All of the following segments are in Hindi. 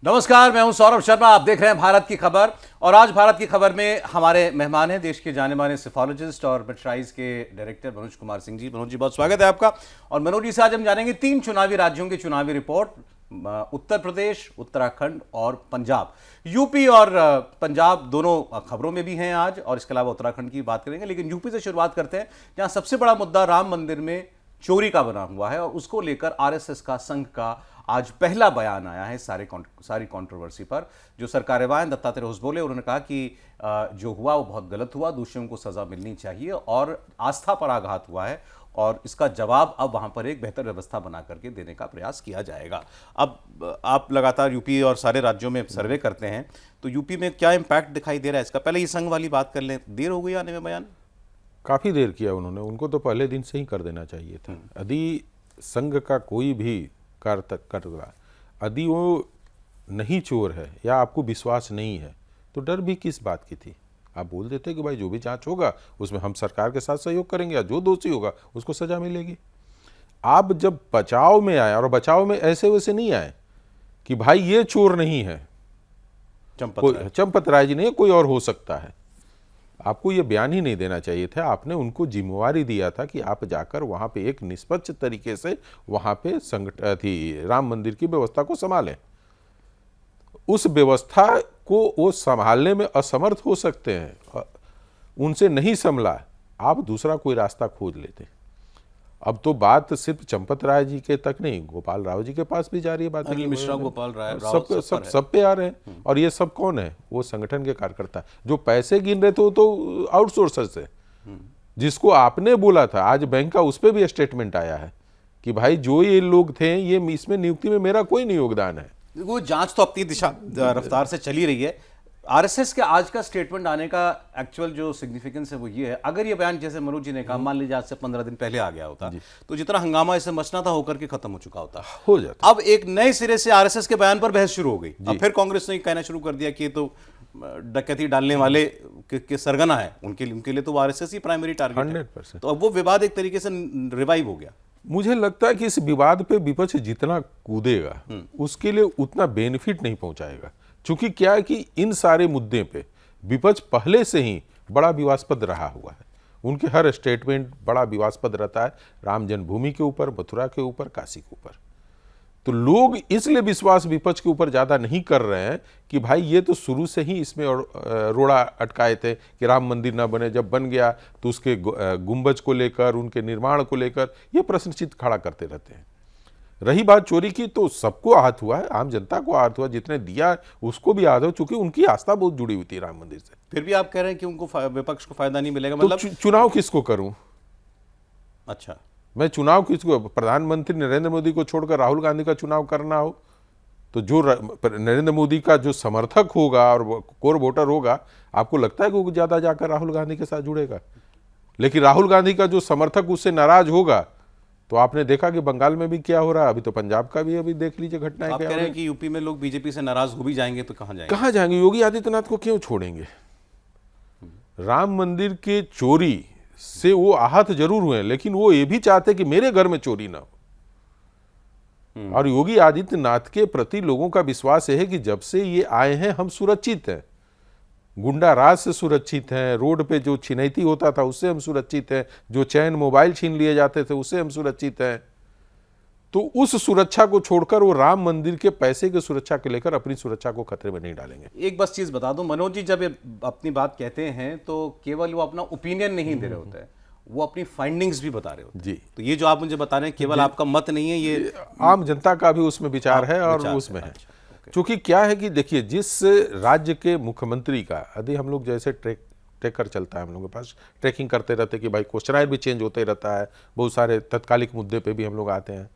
नमस्कार, मैं हूं सौरभ शर्मा। आप देख रहे हैं भारत की खबर। और आज भारत की खबर में हमारे मेहमान हैं देश के जाने माने सेफोलॉजिस्ट और मेट्राइज के डायरेक्टर मनोज कुमार सिंह जी। मनोज जी, बहुत स्वागत है आपका। और मनोज जी से आज हम जानेंगे 3 चुनावी राज्यों की चुनावी रिपोर्ट। उत्तर प्रदेश, उत्तराखंड और पंजाब। यूपी और पंजाब दोनों खबरों में भी हैं आज, और इसके अलावा उत्तराखंड की बात करेंगे। लेकिन यूपी से शुरुआत करते हैं, जहां सबसे बड़ा मुद्दा राम मंदिर में चोरी का बना हुआ है, और उसको लेकर आरएसएस का संघ का आज पहला बयान आया है सारी कंट्रोवर्सी पर। जो सरकार्यवाह दत्तात्रेय होस बोले, उन्होंने कहा कि जो हुआ वो बहुत गलत हुआ, दोषियों को सजा मिलनी चाहिए और आस्था पर आघात हुआ है, और इसका जवाब अब वहां पर एक बेहतर व्यवस्था बना करके देने का प्रयास किया जाएगा। अब आप लगातार यूपी और सारे राज्यों में सर्वे करते हैं, तो यूपी में क्या इंपैक्ट दिखाई दे रहा है इसका? पहले ये संघ वाली बात कर लें, देर हो गई आने में बयान? काफ़ी देर किया उन्होंने, उनको तो पहले दिन से ही कर देना चाहिए था। यदि संघ का कोई भी कार्य कर रहा, यदि वो नहीं चोर है या आपको विश्वास नहीं है, तो डर भी किस बात की थी? आप बोल देते कि भाई जो भी जांच होगा उसमें हम सरकार के साथ सहयोग करेंगे, या जो दोषी होगा उसको सजा मिलेगी। आप जब बचाव में आए, और बचाव में ऐसे वैसे नहीं आए कि भाई ये चोर नहीं है, चंपत राय जी नहीं, कोई और हो सकता है, आपको ये बयान ही नहीं देना चाहिए था। आपने उनको जिम्मेवारी दिया था कि आप जाकर वहाँ पे एक निष्पक्ष तरीके से वहाँ पे राम मंदिर की व्यवस्था को संभालें। उस व्यवस्था को वो संभालने में असमर्थ हो सकते हैं, उनसे नहीं संभला, आप दूसरा कोई रास्ता खोज लेते। अब तो बात सिर्फ चंपत राय जी के तक नहीं, गोपाल राव जी के पास भी जा रही है बात। अनिल मिश्रा, गोपाल राय, सब पे आ रहे हैं। और ये सब कौन है? वो संगठन के कार्यकर्ता जो पैसे गिन रहे थे, वो तो आउटसोर्सर से, जिसको आपने बोला था। आज बैंक का उस पर भी स्टेटमेंट आया है कि भाई जो ये लोग थे, ये इसमें नियुक्ति में मेरा कोई नहीं योगदान है। वो जांच तो अपनी दिशा रफ्तार से चली रही है। आरएसएस के आज का स्टेटमेंट आने का एक्चुअल जो सिग्निफिकेंस है वो ये है, अगर ये बयान जैसे मनोज जी ने कहा, मान लीजिए आज से 15 दिन पहले आ गया होता, तो जितना हंगामा इसे मचना था होकर के खत्म हो चुका होता, हो जाता। अब एक नए सिरे से आरएसएस के बयान पर बहस शुरू हो गई। अब फिर कांग्रेस ने कहना शुरू कर दिया कि ये तो डकैती डालने वाले के सरगना है, उनके लिए तो आरएसएस ही प्राइमरी टारगेट है। 100%। तो अब वो विवाद एक तरीके से रिवाइव हो गया। मुझे लगता है कि इस विवाद पे विपक्ष जितना कूदेगा उसके लिए उतना बेनिफिट नहीं पहुंचाएगा। क्योंकि क्या है कि इन सारे मुद्दे पे विपक्ष पहले से ही बड़ा विवादास्पद रहा हुआ है। उनके हर स्टेटमेंट बड़ा विवादास्पद रहता है, राम जन्मभूमि के ऊपर, मथुरा के ऊपर, काशी के ऊपर। तो लोग इसलिए विश्वास विपक्ष के ऊपर ज़्यादा नहीं कर रहे हैं कि भाई ये तो शुरू से ही इसमें रोड़ा अटकाए थे कि राम मंदिर ना बने। जब बन गया तो उसके गुंबज को लेकर, उनके निर्माण को लेकर ये प्रश्न चिन्ह खड़ा करते रहते हैं। रही बात चोरी की, तो सबको आहत हुआ है, आम जनता को आहत हुआ, जितने दिया उसको भी आहत हो, चूंकि उनकी आस्था बहुत जुड़ी हुई थी राम मंदिर से। फिर भी आप कह रहे हैं कि उनको विपक्ष को फायदा नहीं मिलेगा, तो मतलब चुनाव किसको करूं? अच्छा, मैं चुनाव किसको? प्रधानमंत्री नरेंद्र मोदी को छोड़कर राहुल गांधी का चुनाव करना हो तो जो नरेंद्र मोदी का जो समर्थक होगा और कोर वोटर होगा, आपको लगता है कि वो ज्यादा जाकर राहुल गांधी के साथ जुड़ेगा? लेकिन राहुल गांधी का जो समर्थक उससे नाराज होगा, तो आपने देखा कि बंगाल में भी क्या हो रहा है, अभी तो पंजाब का भी अभी देख लीजिए घटनाएं। आप कह रहे हैं कि यूपी में लोग बीजेपी से नाराज हो भी जाएंगे तो कहां जाएंगे? कहां जाएंगे? योगी आदित्यनाथ को क्यों छोड़ेंगे? राम मंदिर के चोरी से वो आहत जरूर हुए, लेकिन वो ये भी चाहते कि मेरे घर में चोरी ना हो। और योगी आदित्यनाथ के प्रति लोगों का विश्वास है कि जब से ये आए हैं हम सुरक्षित हैं, गुंडा राज से सुरक्षित हैं, रोड पे जो छिनैती होता था उससे हम सुरक्षित हैं, जो चैन मोबाइल छीन लिए जाते थे उससे हम सुरक्षित हैं। तो उस सुरक्षा को छोड़कर वो राम मंदिर के पैसे की सुरक्षा के लेकर अपनी सुरक्षा को खतरे में नहीं डालेंगे। एक बस चीज बता दूं मनोज जी, जब ये अपनी बात कहते हैं तो केवल वो अपना ओपिनियन नहीं दे रहे होते हैं, वो अपनी फाइंडिंग्स भी बता रहे होते हैं जी। तो ये जो आप मुझे बता रहे हैं केवल आपका मत नहीं है, ये आम जनता का भी उसमें विचार है और उसमें है। क्योंकि क्या है कि देखिए, जिस राज्य के मुख्यमंत्री का यदि हम लोग जैसे ट्रैकर चलता है, हम लोग के पास ट्रैकिंग करते रहते कि भाई क्वेश्चनायर भी चेंज होते रहता है, बहुत सारे तत्कालिक मुद्दे पे भी हम लोग आते हैं।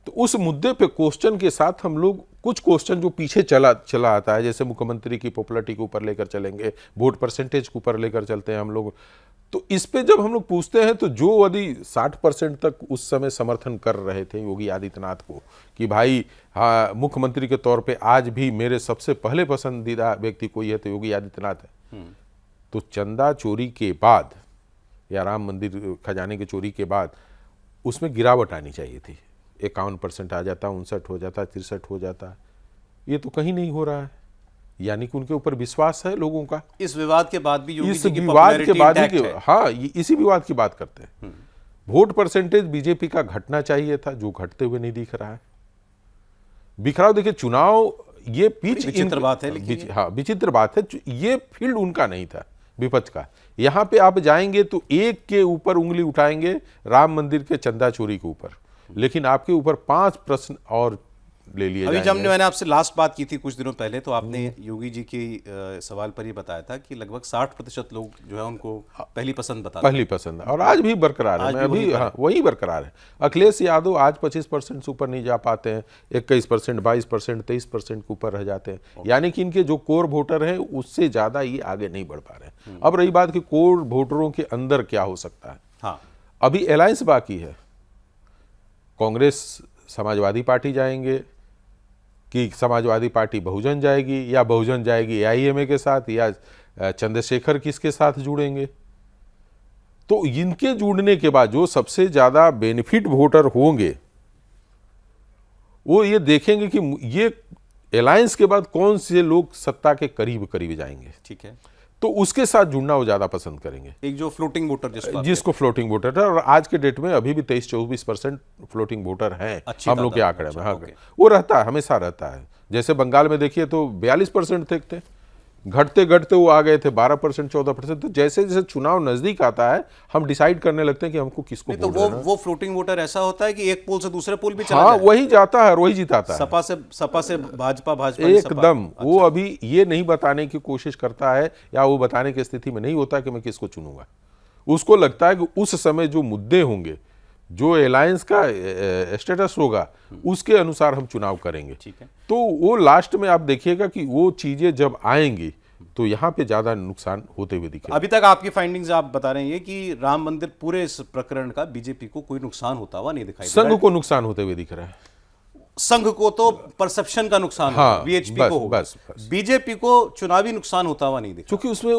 तो उस मुद्दे पे क्वेश्चन के साथ हम लोग कुछ क्वेश्चन जो पीछे चला आता है, जैसे मुख्यमंत्री की पॉपुलरिटी के ऊपर लेकर चलेंगे, वोट परसेंटेज के ऊपर लेकर चलते हैं हम लोग। तो इस पे जब हम लोग पूछते हैं, तो जो यदि 60% तक उस समय समर्थन कर रहे थे योगी आदित्यनाथ को कि भाई हाँ मुख्यमंत्री के तौर पे आज भी मेरे सबसे पहले पसंदीदा व्यक्ति कोई है तो योगी आदित्यनाथ है, तो चंदा चोरी के बाद या राम मंदिर खजाने की चोरी के बाद उसमें गिरावट आनी चाहिए थी। 51% आ जाता, 59 हो जाता, 63 हो जाता। ये तो कहीं नहीं हो रहा है, यानी कि उनके ऊपर विश्वास है लोगों का। इस विवाद के बाद भी योगी इस जी की विवाद के पॉपुलैरिटी बाद ही इंटैक्ट है। हाँ, इसी विवाद की बात करते हैं। वोट परसेंटेज बीजेपी का घटना चाहिए था, जो घटते हुए नहीं दिख रहा है। बिखराव देखिए, चुनाव ये पिच विचित्र बात है, लेकिन हाँ विचित्र बात है, ये फील्ड उनका नहीं था विपक्ष का। यहाँ पे आप जाएंगे तो एक के ऊपर उंगली उठाएंगे राम मंदिर के चंदा चोरी के ऊपर, लेकिन आपके ऊपर 5 प्रश्न और ले लिए अभी जब जाएंगे। मैंने आपसे लास्ट बात की थी कुछ दिनों पहले, तो आपने योगी जी के सवाल पर ये बताया था कि लगभग 60% लोग जो है उनको पहली पसंद बताते हैं। पहली पसंद, और आज भी बरकरार है। आज मैं भी अभी हाँ वही बरकरार है। अखिलेश यादव आज 25% से ऊपर नहीं जा पाते हैं, 21%, 22%, 23% के ऊपर रह जाते हैं। यानी कि इनके जो कोर वोटर हैं उससे ज्यादा ये आगे नहीं बढ़ पा रहे हैं। अब रही बात कि कोर वोटरों के अंदर क्या हो सकता है, हाँ, अभी अलायंस बाकी है। कांग्रेस समाजवादी पार्टी जाएंगे कि समाजवादी पार्टी बहुजन जाएगी, या बहुजन जाएगी AIMA के साथ, या चंद्रशेखर किसके साथ जुड़ेंगे। तो इनके जुड़ने के बाद जो सबसे ज्यादा बेनिफिट वोटर होंगे वो ये देखेंगे कि ये अलायंस के बाद कौन से लोग सत्ता के करीब करीब जाएंगे, ठीक है। तो उसके साथ जुड़ना वो ज्यादा पसंद करेंगे। एक जो फ्लोटिंग वोटर जिसको फ्लोटिंग वोटर है, और आज के डेट में अभी भी 23-24% फ्लोटिंग वोटर हैं हम लोग के आंकड़े में। हाँ, वो रहता है, हमेशा रहता है। जैसे बंगाल में देखिए तो 42% थे, घटते घटते वो आ गए थे 12%, 14%। तो जैसे जैसे चुनाव नजदीक आता है हम डिसाइड करने लगते हैं कि हमको किसको तो वोट देना। वो फ्लोटिंग वोटर ऐसा होता है कि एक पोल से दूसरे पोल भी चला हाँ, जाए। वही जाता है और वही जिताता है। सपा से भाजपा, भाजपा से सपा। एकदम। वो अभी ये नहीं बताने की कोशिश करता है, या वो बताने की स्थिति में नहीं होता कि मैं किसको चुनूंगा। उसको लगता है कि उस समय जो मुद्दे होंगे, जो अलायंस का स्टेटस होगा, उसके अनुसार हम चुनाव करेंगे। ठीक है। तो वो लास्ट में आप देखिएगा कि वो चीजें जब आएंगी तो यहाँ पे ज्यादा नुकसान होते हुए दिखेगा। अभी तक आपकी फाइंडिंग्स आप बता रहे हैं कि राम मंदिर पूरे इस प्रकरण का बीजेपी को कोई नुकसान होता हुआ नहीं दिखाई दे रहा है। संघ को नुकसान होते हुए दिख रहा है। संघ को तो परसेप्शन का नुकसान हाँ, होगा, वीएचपी बस, को होगा। बस। बीजेपी को चुनावी नुकसान होता हुआ नहीं दिखा, क्योंकि उसमें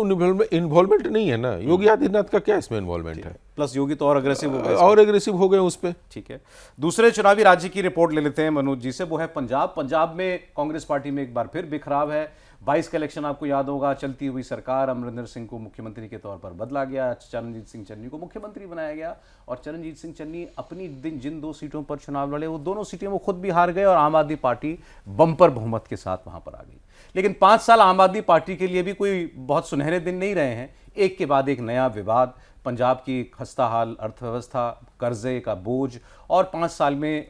इन्वॉल्वमेंट नहीं है ना। योगी आदित्यनाथ का क्या इसमें इन्वॉल्वमेंट है? प्लस योगी तो और अग्रेसिव हो गए। और एग्रेसिव हो गए उस पर। ठीक है, दूसरे चुनावी राज्य की रिपोर्ट ले लेते हैं मनोज जी से। वो है पंजाब। पंजाब में कांग्रेस पार्टी में एक बार फिर बिखराव है। 22 का इलेक्शन आपको याद होगा, चलती हुई सरकार, अमरिंदर सिंह को मुख्यमंत्री के तौर पर बदला गया, चरणजीत सिंह चन्नी को मुख्यमंत्री बनाया गया, और चरणजीत सिंह चन्नी अपनी जिन 2 सीटों पर चुनाव लड़े वो दोनों सीटें वो खुद भी हार गए, और आम आदमी पार्टी बंपर बहुमत के साथ वहां पर आ गई। लेकिन 5 साल आम आदमी पार्टी के लिए भी कोई बहुत सुनहरे दिन नहीं रहे हैं। एक के बाद एक नया विवाद, पंजाब की खस्ताहाल अर्थव्यवस्था, कर्जे का बोझ, और 5 साल में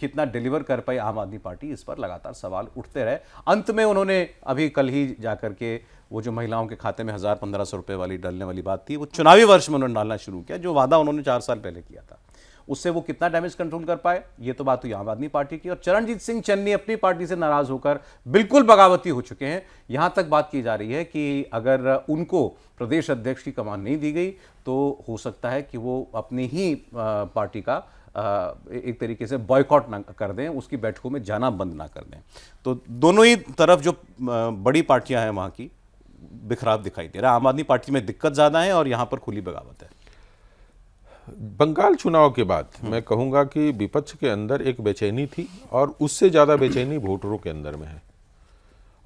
कितना डिलीवर कर पाई आम आदमी पार्टी, इस पर लगातार सवाल उठते रहे। अंत में उन्होंने अभी कल ही जाकर के वो जो महिलाओं के खाते में 1000-1500 रुपए वाली डालने वाली बात थी, वो चुनावी वर्ष में उन्होंने डालना शुरू किया। जो वादा उन्होंने 4 साल पहले किया था, उससे वो कितना डैमेज कंट्रोल कर पाए, ये तो बात हुई आम आदमी पार्टी की। और चरणजीत सिंह चन्नी अपनी पार्टी से नाराज होकर बिल्कुल बगावती हो चुके हैं। यहां तक बात की जा रही है कि अगर उनको प्रदेश अध्यक्ष की कमान नहीं दी गई तो हो सकता है कि वो अपनी ही पार्टी का एक तरीके से बॉयकॉट ना कर दें, उसकी बैठकों में जाना बंद ना कर दें। तो दोनों ही तरफ जो बड़ी पार्टियां हैं वहां की बिखराव दिखाई दे रहा है। आम आदमी पार्टी में दिक्कत ज्यादा है और यहां पर खुली बगावत है। बंगाल चुनाव के बाद मैं कहूंगा कि विपक्ष के अंदर एक बेचैनी थी, और उससे ज्यादा बेचैनी वोटरों के अंदर में है।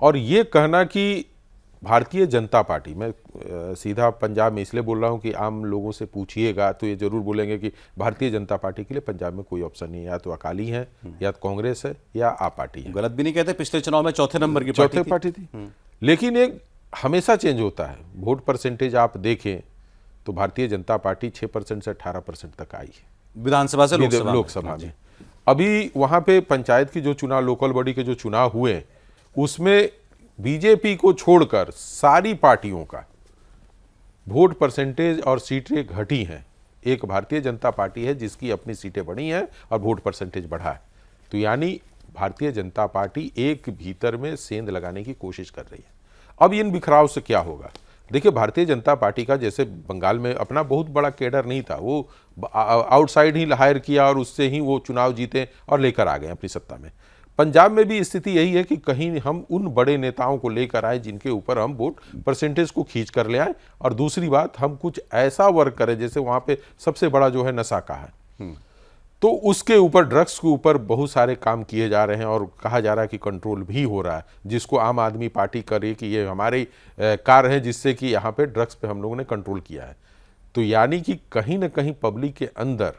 और ये कहना कि भारतीय जनता पार्टी, मैं सीधा पंजाब में इसलिए बोल रहा हूं कि आम लोगों से पूछिएगा तो ये जरूर बोलेंगे कि भारतीय जनता पार्टी के लिए पंजाब में कोई ऑप्शन नहीं है, या तो अकाली है, या तो कांग्रेस है, या आप पार्टी है। गलत भी नहीं कहते, पिछले चुनाव में चौथे नंबर की पार्टी थी। लेकिन एक हमेशा चेंज होता है। वोट परसेंटेज आप देखें तो भारतीय जनता पार्टी 6% से 18% तक आई है विधानसभा से लोकसभा में। अभी वहां पे पंचायत की जो चुनाव, लोकल बॉडी के जो चुनाव हुए, उसमें बीजेपी को छोड़कर सारी पार्टियों का वोट परसेंटेज और सीटें घटी हैं। एक भारतीय जनता पार्टी है जिसकी अपनी सीटें बढ़ी हैं और वोट परसेंटेज बढ़ा है। तो यानी भारतीय जनता पार्टी एक भीतर में सेंध लगाने की कोशिश कर रही है। अब इन बिखराव से क्या होगा? देखिए, भारतीय जनता पार्टी का जैसे बंगाल में अपना बहुत बड़ा केडर नहीं था, वो आउटसाइड ही हायर किया और उससे ही वो चुनाव जीते और लेकर आ गए अपनी सत्ता में। पंजाब में भी स्थिति यही है कि कहीं हम उन बड़े नेताओं को लेकर आए जिनके ऊपर हम वोट परसेंटेज को खींच कर ले आए, और दूसरी बात हम कुछ ऐसा वर्क करें जैसे वहाँ पे सबसे बड़ा जो है नशा का है। तो उसके ऊपर, ड्रग्स के ऊपर बहुत सारे काम किए जा रहे हैं और कहा जा रहा है कि कंट्रोल भी हो रहा है, जिसको आम आदमी पार्टी करे कि ये हमारे कार्य है जिससे कि यहाँ पे ड्रग्स पे हम लोगों ने कंट्रोल किया है। तो यानी कि कहीं ना कहीं पब्लिक के अंदर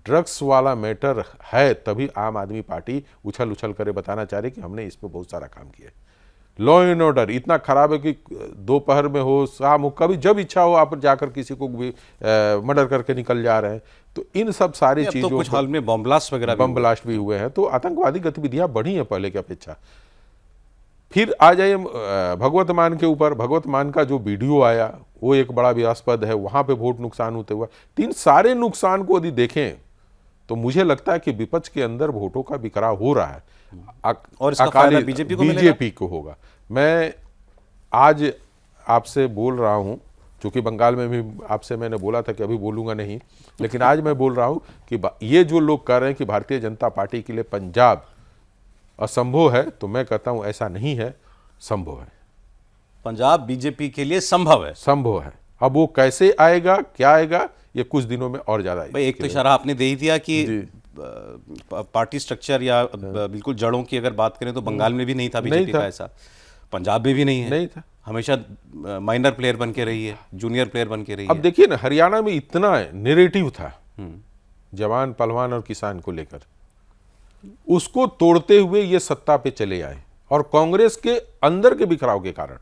ड्रग्स वाला मैटर है, तभी आम आदमी पार्टी उछल उछल करे बताना चाह रही कि हमने इस पर बहुत सारा काम किया है। लॉ एंड ऑर्डर इतना खराब है कि दोपहर में हो, शाम हो, कभी जब इच्छा हो आप जाकर किसी को भी मर्डर करके निकल जा रहे हैं। तो इन सब सारी चीज़ों, तो कुछ हाल में बम ब्लास्ट वगैरह, बम ब्लास्ट भी हुए हैं, तो आतंकवादी गतिविधियां बढ़ी हैं पहले की अपेक्षा। फिर आ जाइए भगवत मान के ऊपर। भगवत मान का जो वीडियो आया वो एक बड़ा विवादास्पद है, वहां पे वोट नुकसान होते हुआ। तीन सारे नुकसान को यदि देखें तो मुझे लगता है कि विपक्ष के अंदर वोटों का बिखराव हो रहा है और इसका फायदा बीजेपी को होगा। मैं आज आपसे बोल रहा हूं, क्योंकि बंगाल में भी आपसे मैंने बोला था कि अभी बोलूंगा नहीं, लेकिन आज मैं बोल रहा हूं कि ये जो लोग कह रहे हैं कि भारतीय जनता पार्टी के लिए पंजाब असंभव है, तो मैं कहता हूं ऐसा नहीं है, संभव है। पंजाब बीजेपी के लिए संभव है, संभव है। अब वो कैसे आएगा, क्या आएगा, ये कुछ दिनों में और ज्यादा। भाई एक तो इशारा आपने दे ही दिया कि पार्टी स्ट्रक्चर या बिल्कुल जड़ों की अगर बात करें तो बंगाल में भी नहीं था बीजेपी का ऐसा, पंजाब में भी नहीं है, नहीं था, हमेशा माइनर प्लेयर बन के रही है, जूनियर प्लेयर बन के रही है। अब देखिए ना, हरियाणा में इतना नैरेटिव था जवान पहलवान और किसान को लेकर, उसको तोड़ते हुए ये सत्ता पे चले आए। और कांग्रेस के अंदर के बिखराव के कारण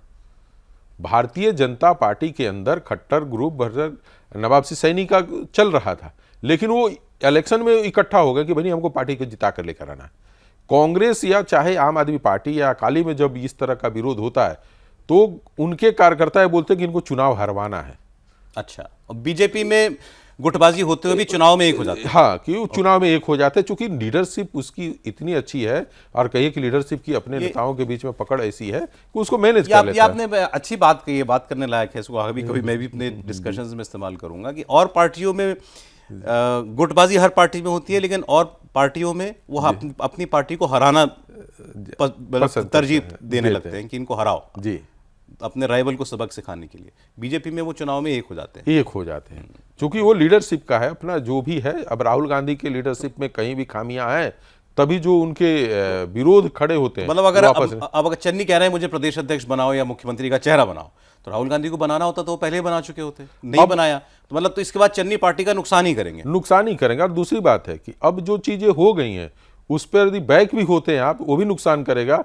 भारतीय जनता पार्टी के अंदर खट्टर ग्रुप भर नवाब सिंह सैनी का चल रहा था, लेकिन वो इलेक्शन में इकट्ठा हो गया कि भाई हमको पार्टी को जिता कर लेकर आना है। कांग्रेस या चाहे आम आदमी पार्टी या अकाली में जब इस तरह का विरोध होता है तो उनके कार्यकर्ता बोलते हैं कि इनको चुनाव हरवाना है। अच्छा, और बीजेपी में गुटबाजी होते हुए भी चुनाव में एक हो जाते हैं। हाँ, कि वो चुनाव में एक हो जाते हैं, चूंकि लीडरशिप उसकी इतनी अच्छी है, और कहिए कि लीडरशिप की अपने नेताओं के बीच में पकड़ ऐसी है कि उसको मैनेज कर लेता है। आपने अच्छी बात कही है, बात करने लायक है, इसको कभी कभी मैं भी अपने डिस्कशंस में इस्तेमाल करूंगा कि और पार्टियों में गुटबाजी हर पार्टी में होती है, लेकिन और पार्टियों में वो अपनी पार्टी को हराना तरजीह देने लगते हैं कि इनको हराओ जी, अपने राइवल को सबक सिखाने के लिए। बीजेपी में वो चुनाव में एक हो जाते हैं, क्योंकि वो लीडरशिप का है अपना जो भी है। अब राहुल गांधी के लीडरशिप में कहीं भी खामियां हैं, तभी जो उनके विरोध खड़े होते हैं। मतलब अगर अब अगर चन्नी कह रहे हैं मुझे प्रदेश अध्यक्ष बनाओ या मुख्यमंत्री का चेहरा बनाओ, तो राहुल गांधी को बनाना होता तो वो पहले ही बना चुके होते, नहीं बनाया तो मतलब तो इसके बाद चन्नी पार्टी का नुकसान ही करेंगे। और दूसरी बात है कि अब जो चीजें हो गई हैं उस पर यदि बैक भी होते हैं आप, वो भी नुकसान करेगा।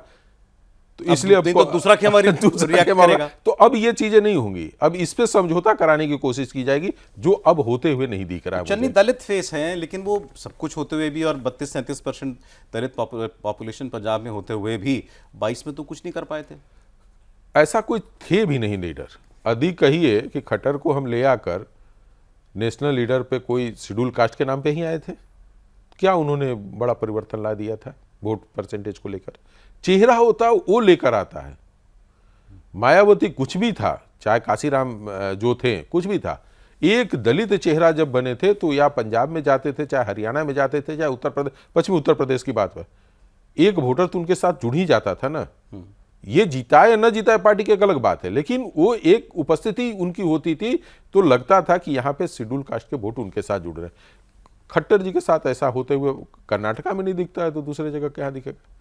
तो इसलिए अब तो दूसरा करेगा। तो अब ये चीजें नहीं होंगी, अब इस पे समझौता कराने की कोशिश की जाएगी, जो अब होते हुए नहीं दिख रहा है। चन्नी दलित फेस हैं, लेकिन वो सब कुछ होते हुए भी, और 32-37% दलित पॉपुलेशन पंजाब में होते हुए भी 22 में तो कुछ नहीं कर पाए थे। ऐसा कोई थे भी नहीं लीडर। अधिक कहिए कि खट्टर को हम ले आकर नेशनल लीडर पे कोई शेड्यूल कास्ट के नाम पे ही आए थे, क्या उन्होंने बड़ा परिवर्तन ला दिया था वोट परसेंटेज को लेकर? चेहरा होता वो लेकर आता है। मायावती कुछ भी था, चाहे काशीराम जो थे कुछ भी था, एक दलित चेहरा जब बने थे तो या पंजाब में जाते थे, चाहे हरियाणा में जाते थे, चाहे उत्तर प्रदेश, पश्चिमी उत्तर प्रदेश की बात है, एक वोटर तो उनके साथ जुड़ ही जाता था ना। ये जीताए या न जीताए पार्टी की एक अलग बात है, लेकिन वो एक उपस्थिति उनकी होती थी, तो लगता था कि यहाँ पे शेड्यूल कास्ट के वोट उनके साथ जुड़ रहे। खट्टर जी के साथ ऐसा होते हुए कर्नाटका में नहीं दिखता है, तो दूसरे जगह क्या दिखेगा?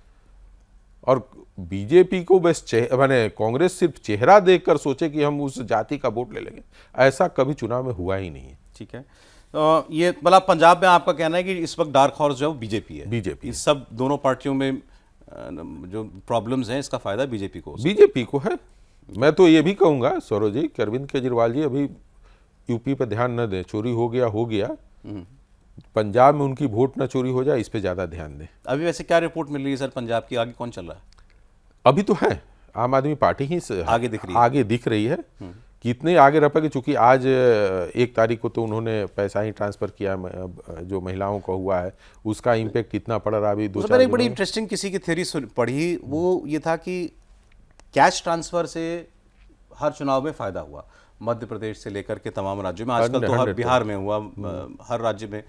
और बीजेपी को बस माने कांग्रेस सिर्फ चेहरा देखकर सोचे कि हम उस जाति का वोट ले लेंगे, ऐसा कभी चुनाव में हुआ ही नहीं है। ठीक है, तो ये मतलब पंजाब में आपका कहना है कि इस वक्त डार्क हॉर्स जो बीजेपी है, बीजेपी इस सब दोनों पार्टियों में जो प्रॉब्लम्स हैं, इसका फायदा बीजेपी को है। मैं तो ये भी कहूँगा सौरभ जी कि अरविंद केजरीवाल जी अभी यूपी पे ध्यान न दें, चोरी हो गया, पंजाब में उनकी वोट न चोरी हो जाए, इस पे ज्यादा ध्यान दें। अभी वैसे क्या रिपोर्ट मिल रही है सर पंजाब की, आगे कौन चल रहा है? अभी तो है आम आदमी पार्टी ही आगे दिख रही है। कितने आगे रह पाएगी, चूंकि आज 1 तारीख को तो उन्होंने पैसा ही ट्रांसफर किया, जो महिलाओं को हुआ है उसका इम्पैक्ट कितना पड़ रहा है अभी 2-4 एक बड़ी इंटरेस्टिंग किसी की थ्योरी पढ़ी, वो ये था कि कैश ट्रांसफर से हर चुनाव में फायदा हुआ, मध्य प्रदेश से लेकर के तमाम राज्यों में, आजकल तो हर बिहार में हुआ, हर राज्य में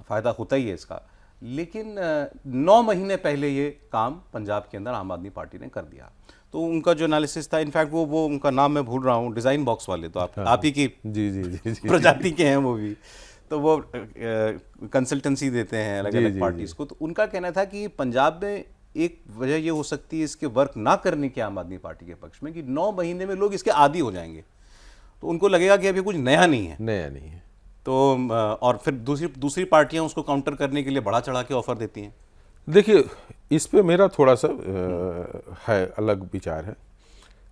फायदा होता ही है इसका। लेकिन 9 महीने पहले ये काम पंजाब के अंदर आम आदमी पार्टी ने कर दिया। तो उनका जो एनालिसिस था, इनफैक्ट वो उनका नाम मैं भूल रहा हूँ, डिज़ाइन बॉक्स वाले, तो आप ही की जी प्रजाति के हैं वो भी। तो वो कंसल्टेंसी देते हैं अलग अलग पार्टीज को, तो उनका कहना था कि पंजाब में एक वजह ये हो सकती है इसके वर्क ना करने की आम आदमी पार्टी के पक्ष में कि 9 महीने में लोग इसके आदी हो जाएंगे, तो उनको लगेगा कि अभी कुछ नया नहीं है। तो और फिर दूसरी पार्टियां उसको काउंटर करने के लिए बढ़ा चढ़ा के ऑफर देती हैं। देखिए, इस पे मेरा थोड़ा सा है अलग विचार है।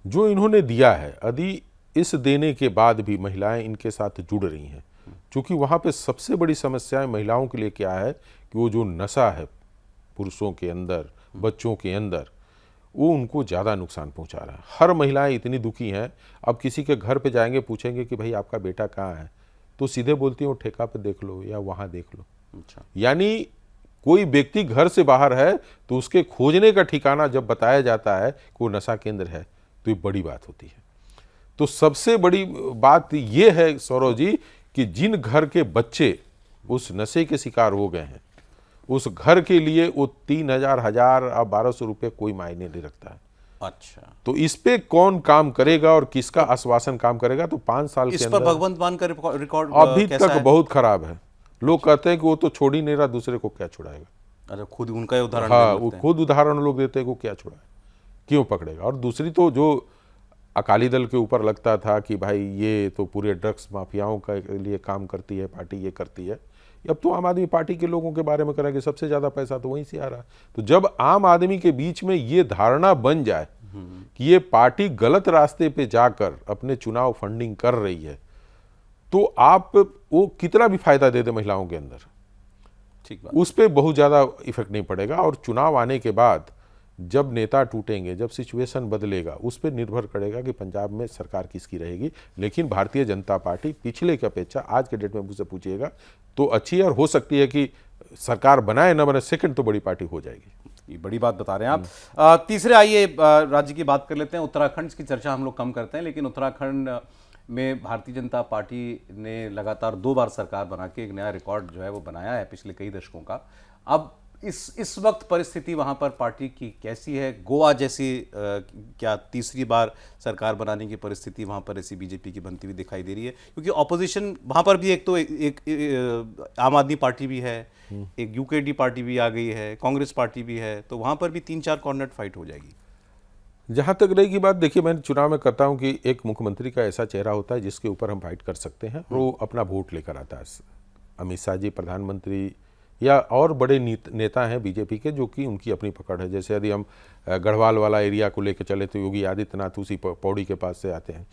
जो इन्होंने दिया है, यदि इस देने के बाद भी महिलाएं इनके साथ जुड़ रही हैं, क्योंकि वहाँ पे सबसे बड़ी समस्या महिलाओं के लिए क्या है कि वो जो नशा है पुरुषों के अंदर, बच्चों के अंदर, वो उनको ज़्यादा नुकसान पहुँचा रहा है। हर महिलाएं इतनी दुखी हैं, अब किसी के घर पे जाएंगे, पूछेंगे कि भाई आपका बेटा कहाँ है, तो सीधे बोलती हैं वो ठेका पे देख लो या वहाँ देख लो। अच्छा। यानी कोई व्यक्ति घर से बाहर है तो उसके खोजने का ठिकाना जब बताया जाता है कि वो नशा केंद्र है, तो ये बड़ी बात होती है। तो सबसे बड़ी बात ये है सौरव जी कि जिन घर के बच्चे उस नशे के शिकार हो गए हैं, उस घर के लिए वो 3000, 1000 और 1200 रुपये कोई मायने नहीं रखता है। अच्छा, तो इस पे कौन काम करेगा और किसका आश्वासन काम करेगा? तो 5 साल के इस अंदर पर भगवंत मान का रिकॉर्ड अभी तक बहुत खराब है। लोग कहते हैं कि वो तो छोड़ ही नहीं रहा, दूसरे को क्या छुड़ाएगा। अच्छा, खुद उनका ही उदाहरण हाँ, वो खुद उदाहरण लोग देते हैं, को क्या छुड़ाए, क्यों पकड़ेगा। और दूसरी तो जो अकाली दल के ऊपर लगता था कि भाई ये तो पूरे ड्रग्स माफियाओं का लिए काम करती है पार्टी, ये करती है, अब तो आम आदमी पार्टी के लोगों के बारे में करें कि सबसे ज़्यादा पैसा तो वहीं से आ रहा है। तो जब आम आदमी के बीच में ये धारणा बन जाए कि ये पार्टी गलत रास्ते पे जाकर अपने चुनाव फंडिंग कर रही है, तो आप वो कितना भी फायदा दे दे महिलाओं के अंदर, ठीक बात, उस पर बहुत ज़्यादा इफेक्ट नहीं पड़ेगा। और चुनाव आने के बाद जब नेता टूटेंगे, जब सिचुएशन बदलेगा, उस पर निर्भर करेगा कि पंजाब में सरकार किसकी रहेगी। लेकिन भारतीय जनता पार्टी पिछले की अपेक्षा आज के डेट में मुझसे पूछिएगा तो अच्छी है, और हो सकती है कि सरकार बनाए न बने, सेकंड तो बड़ी पार्टी हो जाएगी। ये बड़ी बात बता रहे हैं आप। तीसरे आइए राज्य की बात कर लेते हैं। उत्तराखंड की चर्चा हम लोग कम करते हैं, लेकिन उत्तराखंड में भारतीय जनता पार्टी ने लगातार 2 बार सरकार बना के एक नया रिकॉर्ड जो है वो बनाया है पिछले कई दशकों का। अब इस वक्त परिस्थिति वहां पर पार्टी की कैसी है? गोवा जैसी क्या तीसरी बार सरकार बनाने की परिस्थिति वहां पर ऐसी बीजेपी की बनती हुई दिखाई दे रही है? क्योंकि ऑपोजिशन वहां पर भी एक आम आदमी पार्टी भी है, एक यूकेडी पार्टी भी आ गई है, कांग्रेस पार्टी भी है, तो वहां पर भी 3-4 कॉर्नर फाइट हो जाएगी। जहाँ तक रहेगी बात, देखिए मैं चुनाव में कहता हूँ कि एक मुख्यमंत्री का ऐसा चेहरा होता है जिसके ऊपर हम फाइट कर सकते हैं, वो अपना वोट लेकर आता है। अमित शाह जी प्रधानमंत्री या और बड़े नेता हैं बीजेपी के जो कि उनकी अपनी पकड़ है। जैसे यदि हम गढ़वाल वाला एरिया को लेकर चले तो योगी आदित्यनाथ उसी पौड़ी के पास से आते हैं,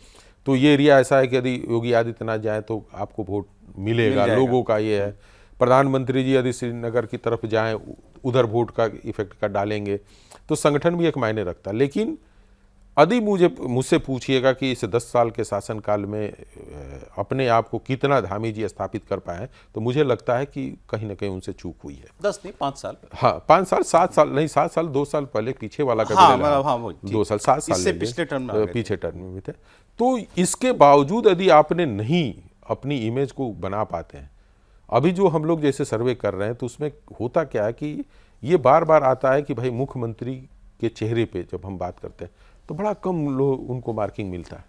तो ये एरिया ऐसा है कि यदि योगी आदित्यनाथ जाए तो आपको वोट मिलेगा, लोगों का ये है। प्रधानमंत्री जी यदि श्रीनगर की तरफ जाएं, उधर वोट का इफेक्ट का डालेंगे, तो संगठन भी एक मायने रखता है। लेकिन यदि मुझसे पूछिएगा कि इस 10 साल के शासनकाल में अपने आप को कितना धामी जी स्थापित कर पाए, तो मुझे लगता है कि कहीं ना कहीं उनसे चूक हुई है। 10 नहीं 5 साल। हाँ 5 साल, 7 साल नहीं, 7 साल 2 साल पहले पीछे वाला का हाँ, हाँ, 2 साल 7 साल इससे पिछले टर्म में पीछे टर्म में भी थे। तो इसके बावजूद यदि आपने नहीं अपनी इमेज को बना पाते हैं, अभी जो हम लोग जैसे सर्वे कर रहे हैं, तो उसमें होता क्या है कि ये बार बार आता है कि भाई मुख्यमंत्री के चेहरे पे जब हम बात करते हैं तो बड़ा कम लोग उनको मार्किंग मिलता है,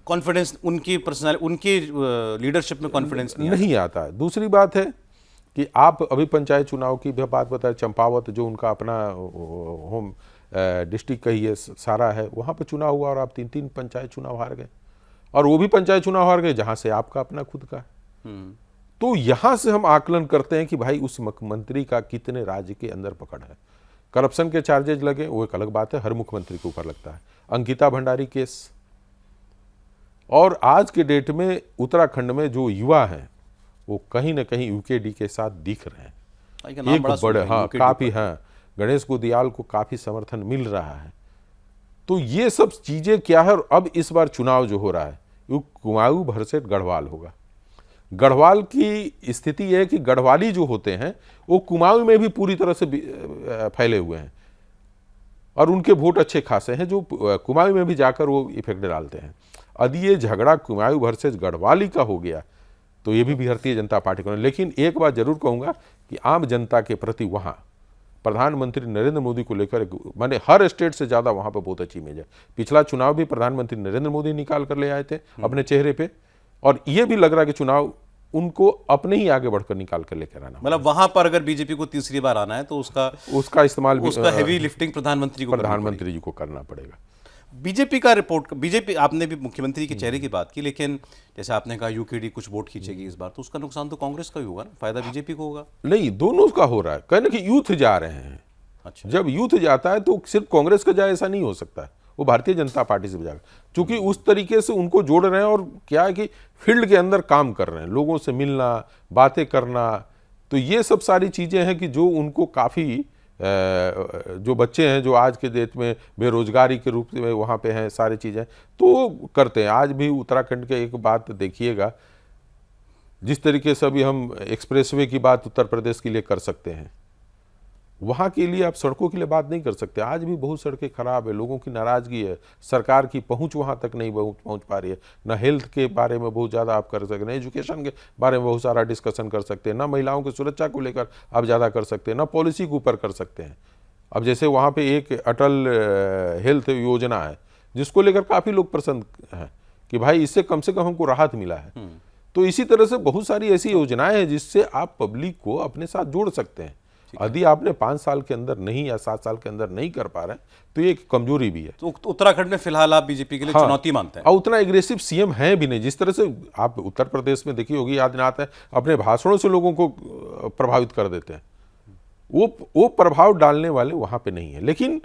कॉन्फिडेंस, उनकी पर्सनालिटी, उनकी लीडरशिप में कॉन्फिडेंस नहीं आता है। दूसरी बात है कि आप अभी पंचायत चुनाव की भी बात बताएं, चंपावत जो उनका अपना होम डिस्ट्रिक्ट का ही है, सारा है, वहाँ पर चुनाव हुआ और आप 3 पंचायत चुनाव हार गए, और वो भी पंचायत चुनाव हार गए जहाँ से आपका अपना खुद का है। तो यहाँ से हम आकलन करते हैं कि भाई उस मुख्यमंत्री का कितने राज्य के अंदर पकड़ है। करप्शन के चार्जेज लगे वो एक अलग बात है, हर मुख्यमंत्री के ऊपर लगता है। अंकिता भंडारी केस, और आज के डेट में उत्तराखंड में जो युवा हैं वो कहीं ना कहीं यूकेडी के साथ दिख रहे हैं। एक बड़े काफी गणेश गोदियाल को काफी समर्थन मिल रहा है। तो ये सब चीजें क्या है। और अब इस बार चुनाव जो हो रहा है वो कुमाऊं वर्सेस गढ़वाल होगा। गढ़वाल की स्थिति है कि गढ़वाली जो होते हैं वो कुमाऊं में भी पूरी तरह से फैले हुए हैं, और उनके वोट अच्छे खासे हैं जो कुमाऊं में भी जाकर वो इफेक्ट डालते हैं। यदि ये झगड़ा कुमाऊं वर्सेस गढ़वाली का हो गया तो ये भी भारतीय जनता पार्टी को। लेकिन एक बात जरूर कहूँगा कि आम जनता के प्रति वहाँ प्रधानमंत्री नरेंद्र मोदी को लेकर माने हर स्टेट से ज़्यादा वहाँ पर बहुत अच्छी इमेज है। पिछला चुनाव भी प्रधानमंत्री नरेंद्र मोदी निकाल कर ले आए थे अपने चेहरे पे, और ये भी लग रहा है कि चुनाव उनको अपने ही आगे बढ़कर निकाल कर लेकर आना, मतलब वहां पर अगर बीजेपी को तीसरी बार आना है तो उसका इस्तेमाल उसका हेवी लिफ्टिंग प्रधानमंत्री जी को करना पड़ेगा। बीजेपी का रिपोर्ट, बीजेपी, आपने भी मुख्यमंत्री के चेहरे की बात की, लेकिन जैसे आपने कहा यूकेडी कुछ वोट खींचेगी इस बार, तो उसका नुकसान तो कांग्रेस का ही होगा ना, फायदा बीजेपी को होगा। नहीं, दोनों का हो रहा है, कहने कि यूथ जा रहे हैं। अच्छा, जब यूथ जाता है तो सिर्फ कांग्रेस का जाए ऐसा नहीं हो सकता है, वो भारतीय जनता पार्टी से भी जाएगा, क्योंकि उस तरीके से उनको जोड़ रहे हैं और क्या है कि फील्ड के अंदर काम कर रहे हैं, लोगों से मिलना, बातें करना, तो ये सब सारी चीजें हैं कि जो उनको काफी जो बच्चे हैं जो आज के डेट में बेरोजगारी के रूप में वहाँ पे हैं, सारी चीज़ें तो करते हैं। आज भी उत्तराखंड के एक बात देखिएगा, जिस तरीके से अभी हम एक्सप्रेसवे की बात उत्तर प्रदेश के लिए कर सकते हैं, वहाँ के लिए आप सड़कों के लिए बात नहीं कर सकते। आज भी बहुत सड़कें खराब है, लोगों की नाराज़गी है, सरकार की पहुँच वहाँ तक नहीं पहुँच पा रही है। ना हेल्थ के बारे में बहुत ज़्यादा आप कर सकते हैं, एजुकेशन के बारे में बहुत सारा डिस्कशन कर सकते हैं, ना महिलाओं की सुरक्षा को लेकर आप ज़्यादा कर सकते हैं, ना पॉलिसी के ऊपर कर सकते हैं। अब जैसे वहाँ पर एक अटल हेल्थ योजना है जिसको लेकर काफ़ी लोग प्रसन्न हैं कि भाई इससे कम से कम हमको राहत मिला है। तो इसी तरह से बहुत सारी ऐसी योजनाएं हैं जिससे आप पब्लिक को अपने साथ जोड़ सकते हैं। यदि आपने 5 साल के अंदर नहीं या 7 साल के अंदर नहीं कर पा रहे तो ये एक कमजोरी भी है। तो उत्तराखंड में फिलहाल आप बीजेपी के लिए चुनौती मानते हैं? और उतना एग्रेसिव सीएम है भी नहीं। जिस तरह से आप उत्तर प्रदेश में देखिए योगी आदित्यनाथ है, अपने भाषणों से लोगों को प्रभावित कर देते हैं, वो प्रभाव डालने वाले वहां पे नहीं है। लेकिन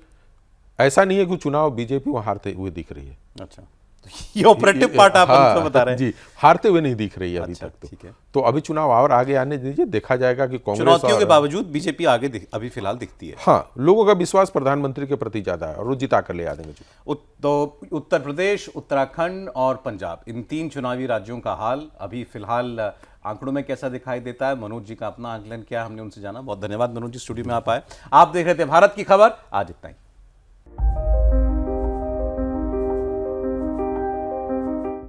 ऐसा नहीं है कि चुनाव बीजेपी वहां हारते हुए दिख रही है। अच्छा, ये ऑपरेटिव पार्ट आप हमको बता रहे हैं जी, हारते हुए नहीं दिख रही है अभी तक। ठीक है, तो अभी चुनाव और आगे आने दीजिए, देखा जाएगा कि कांग्रेस चुनौतियों के बावजूद बीजेपी आगे अभी फिलहाल दिखती है। हाँ, लोगों का विश्वास प्रधानमंत्री के प्रति ज्यादा है और वो जिता कर ले आ देंगे। तो उत्तर प्रदेश, उत्तराखंड और पंजाब, इन 3 चुनावी राज्यों का हाल अभी फिलहाल आंकड़ों में कैसा दिखाई देता है, मनोज जी का अपना आकलन क्या, हमने उनसे जाना। बहुत धन्यवाद मनोज जी, स्टूडियो में आप आए। आप देख रहे थे भारत की खबर, आज इतना ही।